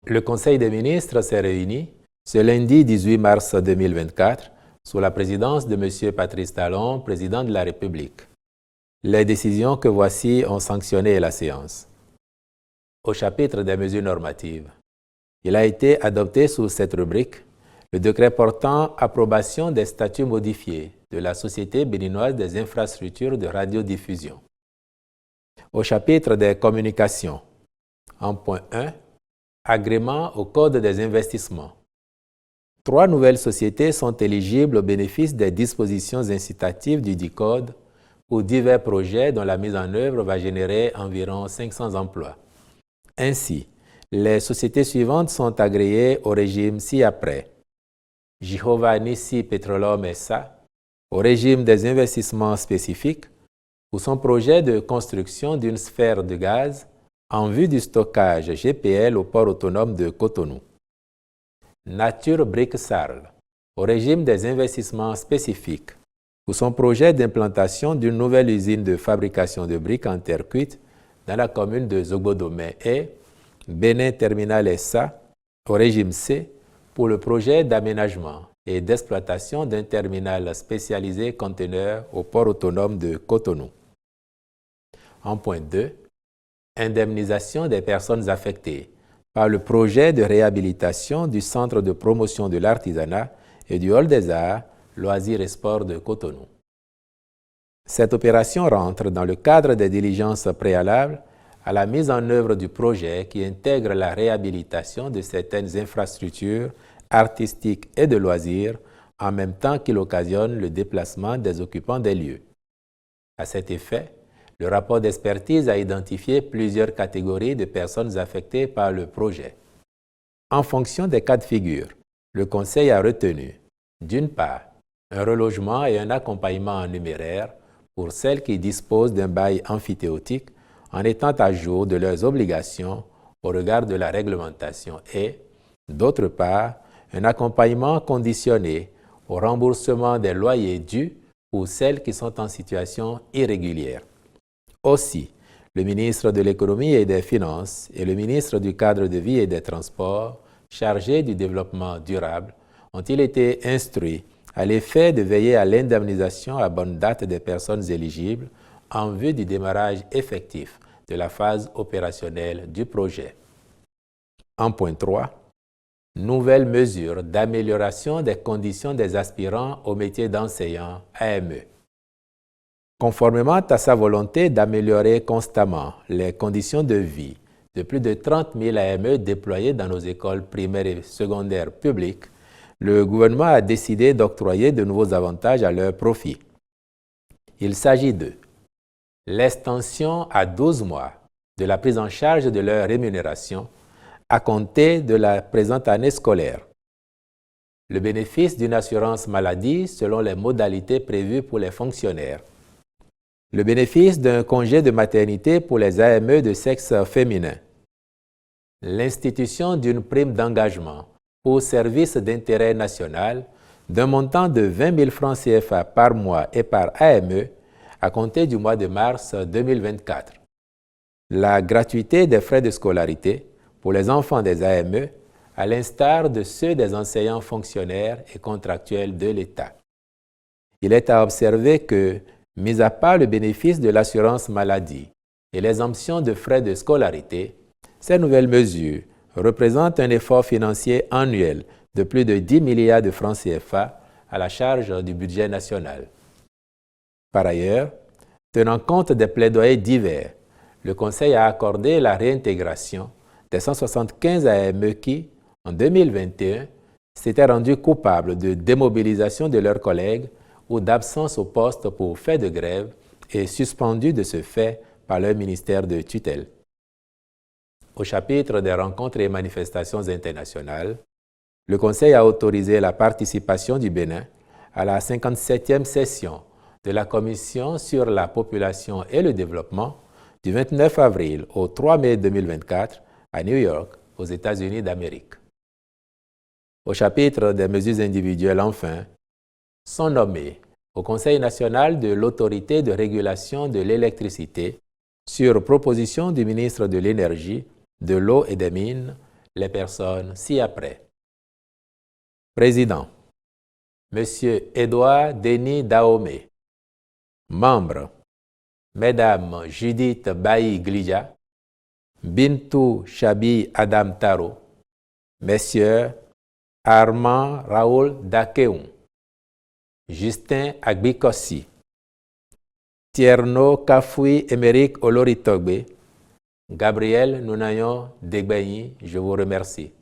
Le Conseil des ministres s'est réuni ce lundi 18 mars 2024 sous la présidence de M. Patrice Talon, président de la République. Les décisions que voici ont sanctionné la séance. Au chapitre des mesures normatives, il a été adopté sous cette rubrique le décret portant approbation des statuts modifiés de la Société béninoise des infrastructures de radiodiffusion. Au chapitre des communications, en point 1, agrément au Code des investissements. 3 nouvelles sociétés sont éligibles au bénéfice des dispositions incitatives du dit Code pour divers projets dont la mise en œuvre va générer environ 500 emplois. Ainsi, les sociétés suivantes sont agréées au régime ci-après. Jehovah Nissi Petroleum SA, au régime des investissements spécifiques, pour son projet de construction d'une sphère de gaz en vue du stockage GPL au port autonome de Cotonou. Nature Brick Sarl, au régime des investissements spécifiques, pour son projet d'implantation d'une nouvelle usine de fabrication de briques en terre cuite dans la commune de Zogodomé, et Bénin Terminal SA, au régime C, pour le projet d'aménagement et d'exploitation d'un terminal spécialisé conteneur au port autonome de Cotonou. En point 2, indemnisation des personnes affectées par le projet de réhabilitation du Centre de promotion de l'artisanat et du Hall des Arts, Loisirs et Sports de Cotonou. Cette opération rentre dans le cadre des diligences préalables à la mise en œuvre du projet qui intègre la réhabilitation de certaines infrastructures artistiques et de loisirs en même temps qu'il occasionne le déplacement des occupants des lieux. À cet effet, le rapport d'expertise a identifié plusieurs catégories de personnes affectées par le projet. En fonction des cas de figure, le Conseil a retenu, d'une part, un relogement et un accompagnement en numéraire pour celles qui disposent d'un bail amphithéotique en étant à jour de leurs obligations au regard de la réglementation et, d'autre part, un accompagnement conditionné au remboursement des loyers dus pour celles qui sont en situation irrégulière. Aussi, le ministre de l'Économie et des Finances et le ministre du Cadre de vie et des Transports, chargés du développement durable, ont-ils été instruits à l'effet de veiller à l'indemnisation à bonne date des personnes éligibles en vue du démarrage effectif de la phase opérationnelle du projet. En point 3, nouvelles mesures d'amélioration des conditions des aspirants au métier d'enseignant AME. Conformément à sa volonté d'améliorer constamment les conditions de vie de plus de 30 000 AME déployés dans nos écoles primaires et secondaires publiques, le gouvernement a décidé d'octroyer de nouveaux avantages à leur profit. Il s'agit de l'extension à 12 mois de la prise en charge de leur rémunération à compter de la présente année scolaire, le bénéfice d'une assurance maladie selon les modalités prévues pour les fonctionnaires, le bénéfice d'un congé de maternité pour les AME de sexe féminin, l'institution d'une prime d'engagement pour service d'intérêt national d'un montant de 20 000 francs CFA par mois et par AME à compter du mois de mars 2024. La gratuité des frais de scolarité pour les enfants des AME, à l'instar de ceux des enseignants fonctionnaires et contractuels de l'État. Il est à observer que, mis à part le bénéfice de l'assurance maladie et l'exemption de frais de scolarité, ces nouvelles mesures représentent un effort financier annuel de plus de 10 milliards de francs CFA à la charge du budget national. Par ailleurs, tenant compte des plaidoyers divers, le Conseil a accordé la réintégration des 175 AME qui, en 2021, s'étaient rendus coupables de démobilisation de leurs collègues ou d'absence au poste pour fait de grève et suspendus de ce fait par leur ministère de tutelle. Au chapitre des rencontres et manifestations internationales, le Conseil a autorisé la participation du Bénin à la 57e session de la Commission sur la population et le développement du 29 avril au 3 mai 2024 à New York, aux États-Unis d'Amérique. Au chapitre des mesures individuelles, enfin, sont nommés au Conseil national de l'Autorité de régulation de l'électricité, sur proposition du ministre de l'Énergie, de l'Eau et des Mines, les personnes ci-après. Président, Monsieur Édouard Denis Dahomey. Membres, Mesdames Judith Bailly Glidja, Bintou Chabi Adam Taro, Messieurs Armand Raoul Dakeun, Justin Agbikossi, Tierno Kafoui Émeric Oloritogbe, Gabriel Nounayon Degbenyi, je vous remercie.